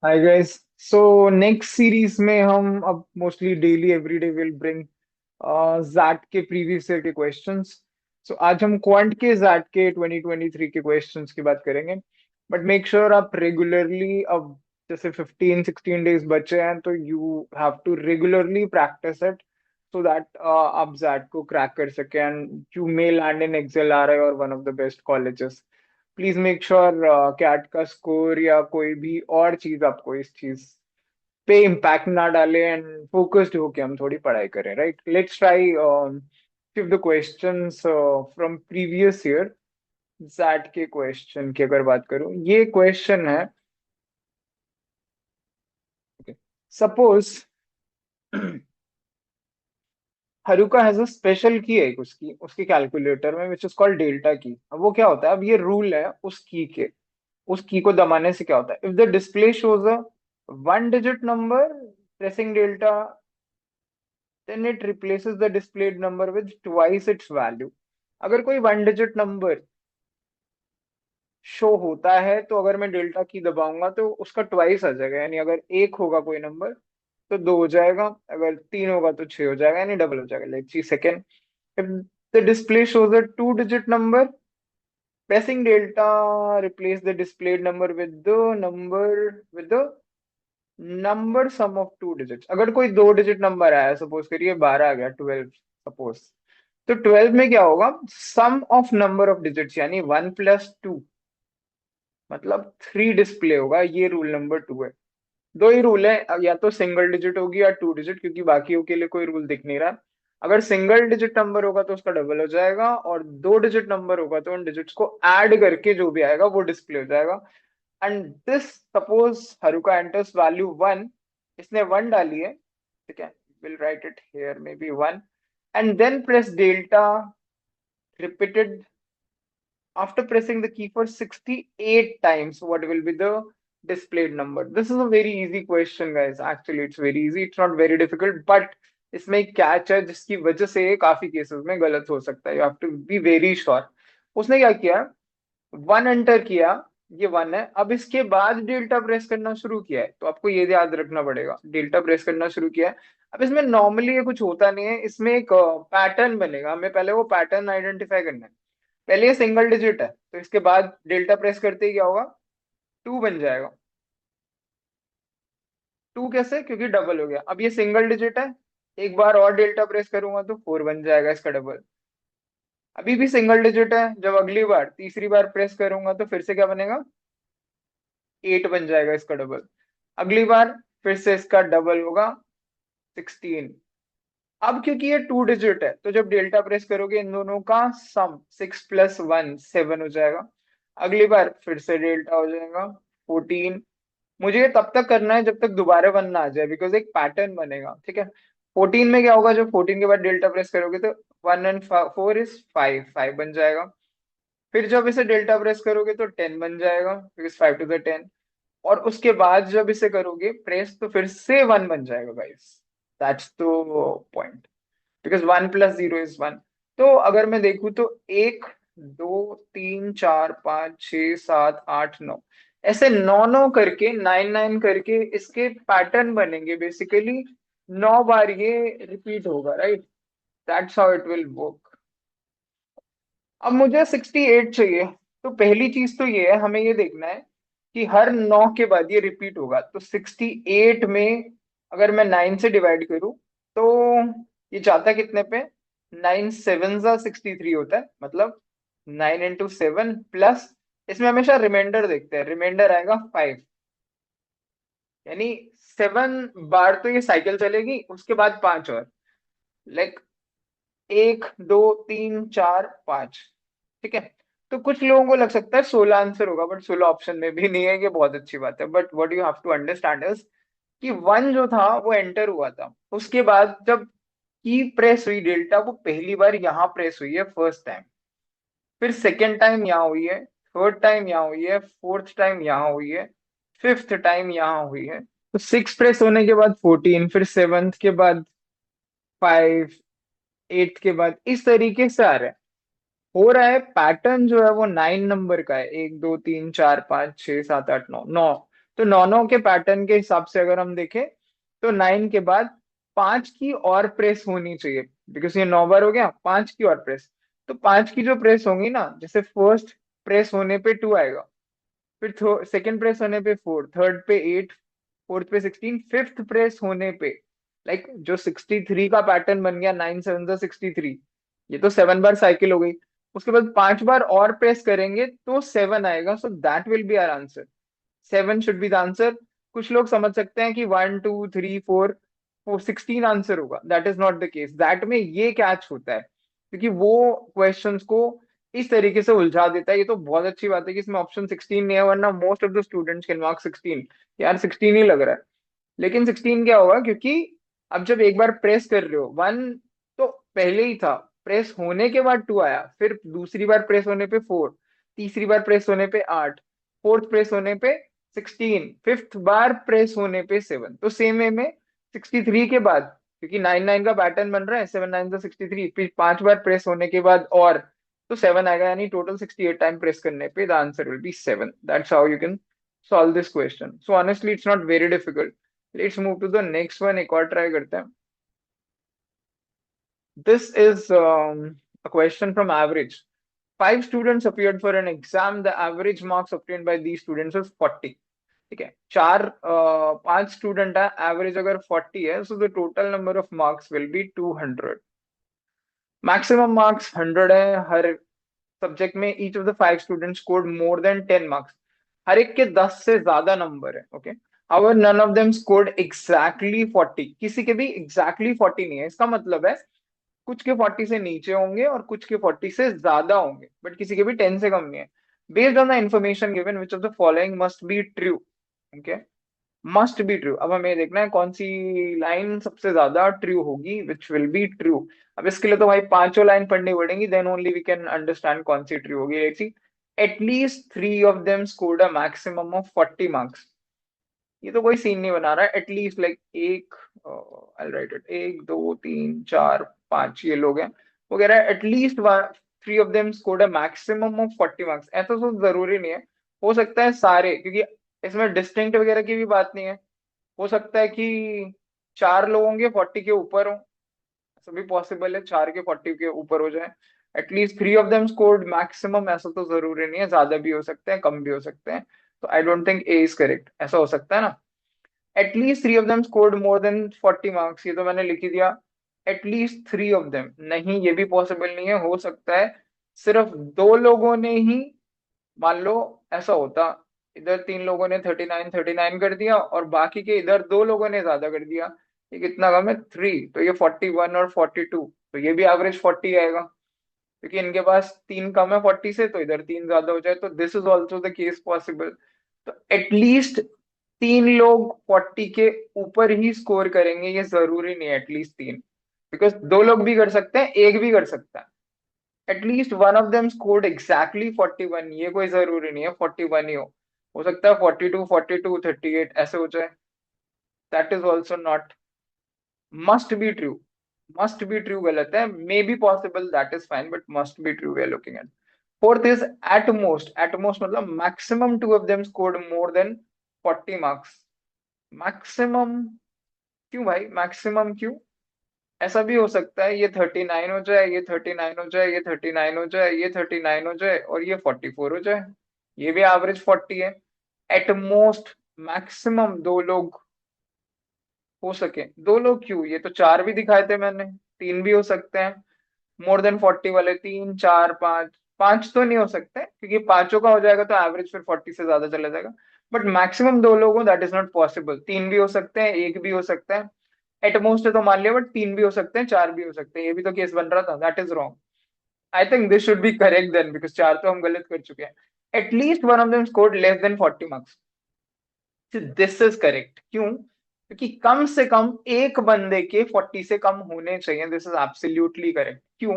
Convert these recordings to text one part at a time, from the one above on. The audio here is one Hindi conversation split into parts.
हाय गाइस। सो नेक्स्ट सीरीज में हम अब mostly daily everyday will bring जैट के प्रीवियस ईयर के क्वेश्चंस। सो आज हम क्वांट के जैट के 2023 के क्वेश्चंस की बात करेंगे। बट मेक श्योर आप रेगुलरली, अब जैसे 15-16 डेज बचे हैं तो you have to regularly practice it so that आप जैट को क्रैक कर सकें and you may land in XL R I और one of the best colleges. Please make sure CAT का स्कोर या कोई भी और चीज आपको इस चीज पे इम्पैक्ट ना डाले एंड फोकस्ड होके हम थोड़ी पढ़ाई करें। राइट, लेट्स ट्राई फिर the questions from previous year. SAT के क्वेश्चन की अगर बात करूं, ये क्वेश्चन है। Suppose Haruka has a special key है एक उसकी उसकी कैलकुलेटर में विच इज कॉल्ड डेल्टा की। अब वो क्या होता है, अब ये रूल है उस की के, उस की को दबाने से क्या होता है। If the display shows a one digit number, pressing delta, then it replaces the displayed number with twice its value. अगर कोई वन डिजिट नंबर शो होता है तो अगर मैं डेल्टा की दबाऊंगा तो उसका ट्वाइस आ जाएगा, यानी अगर एक होगा कोई नंबर तो दो हो जाएगा, अगर तीन होगा तो छह हो जाएगा, यानी डबल हो जाएगा। Let's see second. If the display shows a two digit number, pressing delta replace the displayed number with the number sum of two digits. अगर कोई दो डिजिट नंबर आया, सपोज करिए 12 आ गया, 12 सपोज, तो 12 में क्या होगा, सम ऑफ नंबर ऑफ डिजिट्स यानी 1+2 मतलब 3 डिस्प्ले होगा। ये रूल नंबर 2 है। दो ही रूल है, अब या तो सिंगल डिजिट होगी या टू डिजिट, क्योंकि बाकियों के लिए कोई रूल दिख नहीं रहा। अगर सिंगल डिजिट नंबर होगा तो उसका डबल हो जाएगा, और दो डिजिट नंबर होगा तो उन डिजिट्स को ऐड करके जो भी आएगा वो डिस्प्ले हो जाएगा। And this, suppose Haruka enters value 1, इसने 1 डाली है, ठीक है, will write it here may be 1, and then press delta repeated after pressing the key for 68 times, what will be the displayed number? This is a very easy question guys, actually it's very easy, it's not very difficult, but इसमें एक कैच है जिसकी वजह से ये काफी केसेस में गलत हो सकता है। You have to be very sure. उसने क्या किया, वन एंटर किया, ये वन है, अब इसके बाद डेल्टा प्रेस करना शुरू किया है, तो आपको ये याद रखना पड़ेगा, डेल्टा प्रेस करना शुरू किया है। अब इसमें नॉर्मली ये कुछ होता नहीं है, इसमें एक पैटर्न बनेगा, हमें पहले वो पैटर्न आइडेंटिफाई करना है। पहले ये सिंगल डिजिट है तो इसके बाद डेल्टा प्रेस करते ही क्या होगा, टू बन जाएगा। टू कैसे, क्योंकि डबल हो गया। अब ये सिंगल डिजिट है, एक बार और डेल्टा प्रेस करूंगा तो फोर बन जाएगा, इसका डबल। अभी भी सिंगल डिजिट है, जब अगली बार तीसरी बार प्रेस करूंगा तो फिर से क्या बनेगा, एट बन जाएगा, इसका डबल। अगली बार फिर से इसका डबल होगा, 16। अब क्योंकि ये टू डिजिट है तो जब डेल्टा प्रेस करोगे इन दोनों का सम 6+1 7 हो जाएगा। अगली बार फिर से डेल्टा हो जाएगा 14। मुझे ये तब तक करना है जब तक दोबारा वन ना आ जाए, बिकॉज एक पैटर्न बनेगा, ठीक है। 14 में क्या होगा, जब 14 के बाद डेल्टा प्रेस करोगे तो one and four is five, five बन जाएगा। फिर जब इसे डेल्टा प्रेस करोगे तो 10 बन जाएगा, बिकॉज 5 to the 10। और उसके बाद जब इसे करोगे प्रेस तो फिर से वन बन जाएगा guys. That's the point, because 1+0 is 1। तो अगर मैं देखूं तो एक, दो, तीन, चार, पाँच, छः, सात, आठ, नौ, ऐसे नौ नौ करके, नाइन नाइन करके इसके पैटर्न बनेंगे बेसिकली। 9 बार ये रिपीट होगा, right. That's how it will work. अब मुझे 68 चाहिए, तो पहली चीज तो ये है, हमें ये देखना है कि हर 9 के बाद ये रिपीट होगा, तो 68 में अगर मैं 9 से डिवाइड करूं तो ये जाता है कितने पे, 9 7 जा 63 होता है, मतलब 9 into 7 प्लस, इसमें हमेशा रिमाइंडर देखते हैं, रिमाइंडर आएगा 5, यानी 7 बार तो ये साइकिल चलेगी, उसके बाद पांच और, लाइक एक, दो, तीन, चार, पांच, ठीक है। तो कुछ लोगों को लग सकता है 16 आंसर होगा, बट 16 ऑप्शन में भी नहीं है, ये बहुत अच्छी बात है। But what you have to understand is कि वन जो था वो एंटर हुआ था, उसके बाद जब की प्रेस हुई डेल्टा, वो पहली बार यहाँ प्रेस हुई है फर्स्ट टाइम, फिर सेकेंड टाइम यहाँ हुई है, थर्ड टाइम यहाँ हुई है, फोर्थ टाइम यहाँ हुई है, फिफ्थ टाइम यहाँ हुई है। तो सिक्स प्रेस होने के बाद 14, फिर सेवन्थ के बाद 5, एट्थ के बाद, इस तरीके से आ रहा है। हो रहा है पैटर्न जो है वो 9 नंबर का है, 1 2 3 4 5 6 7 8 9, 9। तो 9 के पैटर्न के हिसाब से अगर हम देखें तो 9 के बाद 5 की और प्रेस होनी चाहिए, बिकॉज ये 9 बार हो गया, 5 की और प्रेस। तो 5 की जो प्रेस होंगी ना, जैसे फर्स्ट प्रेस होने पे 2 आएगा, फिर सेकंड प्रेस होने पे 4, थर्ड पे 8, फोर्थ पे 16, फिफ्थ प्रेस होने पे जो 63 का पैटर्न बन गया, 9 7 63, ये तो 7 बार साइकिल हो गई। उसके बाद 5 बार और प्रेस करेंगे तो 7 आएगा, so that will be our answer. 7 should be the answer. कुछ लोग समझ सकते हैं कि 1 2 3 4 16 आंसर होगा, that is not the case. That में ये कैच होता है क्योंकि वो क्वेश्चंस को इस तरीके से उलझा देता है। ये तो बहुत अच्छी बात है कि इसमें ऑप्शन 16 नहीं है, वरना most of the students can mark 16। यार 16 ही लग रहा है, लेकिन 16 क्या होगा, क्योंकि अब जब एक बार प्रेस कर रहे हो 1, तो पहले ही था, प्रेस होने के बाद 2 आया, फिर दूसरी बार प्रेस होने पे 4, तीसरी बार प्रेस होने पे 8, फोर्थ प्रेस होने पे 16, फिफ्थ बार प्रेस होने पे 7। तो सेम वे में 63 के बाद, क्योंकि 9 9 का पैटर्न बन रहा है, 7 9 63, फिर 5 बार प्रेस होने के बाद और, तो 7 आएगा, यानी टोटल 68 टाइम प्रेस करने पे the answer will be 7। That's how you can solve this question. So honestly, it's not very difficult. Let's move to the next one. एक और try करते हैं. This is a question from average. 5 students appeared for an exam. The average marks obtained by these students was 40. ठीक है, 5 स्टूडेंट है, एवरेज अगर 40 है, so the total number of marks will be 200। Maximum marks 100 है हर सब्जेक्ट में। Each of the 5 student scored more than 10 marks. हर एक के 10 से ज्यादा नंबर है, okay. However none of them scored exactly 40। किसी के भी एग्जैक्टली 40 नहीं है, इसका मतलब है कुछ के 40 से नीचे होंगे और कुछ के 40 से ज्यादा होंगे, बट किसी के भी 10 से कम नहीं है। Based on the information given which of the following must be true, okay. Must be true, अब हमें देखना है कौन सी लाइन सबसे ज्यादा ट्रू होगी, विच विल बी ट्रू। अब इसके लिए तो भाई पांचों लाइन पढ़नी पड़ेंगी, then only we can understand कौन सी ट्रू होगी। Let's see, at least 3 of them scored a maximum of 40 marks. ये तो कोई सीन नहीं बना रहा है, एटलीस्ट लाइक एक, आई राइट इट, 1 2 3 4 5 ये लोग हैं। वो कह रहा है at least 3 of them scored a maximum of 40 marks. ऐसा तो जरूरी नहीं है, हो सकता है सारे, क्योंकि इसमें डिस्टिंक्ट वगैरह की भी बात नहीं है। हो सकता है कि 4 लोगों के 40 के ऊपर हो, ऐसा भी पॉसिबल है, 4 के 40 के ऊपर हो जाए। At least 3 of them scored maximum, ऐसा तो जरूरी नहीं है, ज्यादा भी हो सकते हैं, कम भी हो सकते हैं। तो आई don't think A is correct, ऐसा हो सकता है ना। At least 3 of them scored more than 40 marks, ये तो मैंने लिख ही दिया। एटलीस्ट 3 ऑफ देम नहीं, ये भी पॉसिबल नहीं है, हो सकता है सिर्फ 2 लोगों ने ही, मान लो ऐसा होता, इधर 3 लोगों ने 39 39 कर दिया और बाकी के इधर 2 लोगों ने ज्यादा कर दिया। ये कितना कम है, 3, तो ये 41 और 42, तो ये भी एवरेज 40 आएगा, क्योंकि इनके पास 3 कम है 40 से, तो इधर 3 ज्यादा हो जाए, तो this is also the case possible. तो एटलीस्ट 3 लोग 40 के ऊपर ही स्कोर करेंगे, ये जरूरी नहीं है एटलीस्ट 3, बिकॉज 2 लोग भी कर सकते हैं, एक भी कर सकता है। At least one of them scored exactly 41, ये कोई जरूरी नहीं है 41 ही हो सकता है 42 42 38 ऐसे हो जाए। That is also not, must be true. Must be true गलत है, may be possible, that is fine, but must be true we are looking at. Fourth is at most. At most मतलब maximum 2 of them scored more than 40 marks. Maximum क्यों भाई, मैक्सिमम क्यों? ऐसा भी हो सकता है ये 39 हो जाए, ये 39 हो जाए, ये 39 हो जाए, ये 39 हो जाए और ये 44 हो जाए, ये भी एवरेज 40 है। एट मोस्ट, मैक्सिमम 2 लोग हो सके। 2 लोग क्यों, ये तो 4 भी दिखाए थे मैंने, 3 भी हो सकते हैं। मोर देन 40 वाले 3 4 5, 5 तो नहीं हो सकते क्योंकि पांचों का हो जाएगा तो एवरेज फिर 40 से ज्यादा चला जाएगा। बट मैक्सिमम 2 लोग हो, दैट इज नॉट पॉसिबल। 3 भी हो सकते हैं, एक भी हो सकता है, एटमोस्ट है तो मान लिया, बट 3 भी हो सकते हैं, 4 भी हो सकते हैं, ये भी तो केस बन रहा था, that is wrong. I think this should be correct then, because 4 तो हम गलत कर चुके हैं। At least one of them scored less than 40 marks, this is correct. क्यों? क्योंकि कम से कम एक बंदे के 40 से कम होने चाहिए, दिस इज एब्सोल्युटली करेक्ट। क्यों?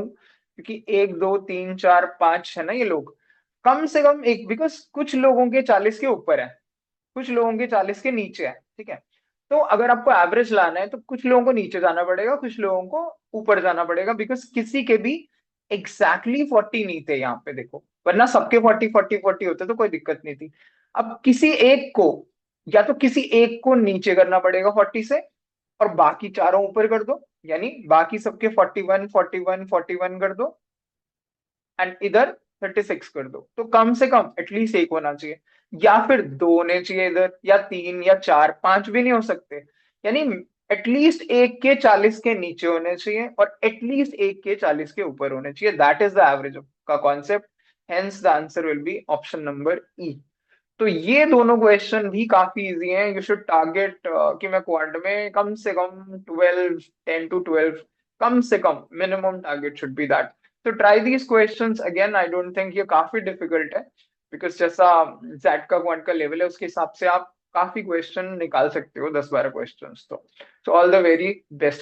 क्योंकि 1 2 3 4 5 है ना ये लोग, कम से कम एक, बिकॉज कुछ लोगों के 40 के ऊपर है, कुछ लोगों के 40 के नीचे है, ठीक है। तो अगर आपको एवरेज लाना है तो कुछ लोगों को नीचे जाना पड़ेगा, कुछ लोगों को ऊपर जाना पड़ेगा, बिकॉज किसी के भी एग्जैक्टली 40 नहीं थे यहाँ पे देखो, वरना सबके 40 40 40 होते तो कोई दिक्कत नहीं थी। अब किसी एक को या तो किसी एक को नीचे करना पड़ेगा 40 से, और बाकी चारों ऊपर कर दो, यानी बाकी सबके 41 41 41 कर दो, एंड इधर 36 कर दो। तो कम से कम एटलीस्ट एक होना चाहिए, या फिर दो होने चाहिए इधर, या तीन या चार, पांच भी नहीं हो सकते। यानी एटलीस्ट एक के 40 के नीचे होने चाहिए और एटलीस्ट एक के 40 के ऊपर होने चाहिए। दैट इज द एवरेज का concept. Hence the answer will be option number ई। तो ये दोनों क्वेश्चन भी काफी इजी हैं। यू शुड टारगेट कि मैं क्वांट में कम से कम 12, 10 to 12, कम से कम minimum target should be that. तो try these questions again. I don't think ये काफी डिफिकल्ट है, बिकॉज जैसा जेड का क्वांट का लेवल है उसके हिसाब से आप काफी क्वेश्चन निकाल सकते हो, 10-12 क्वेश्चंस। तो ऑल द वेरी बेस्ट।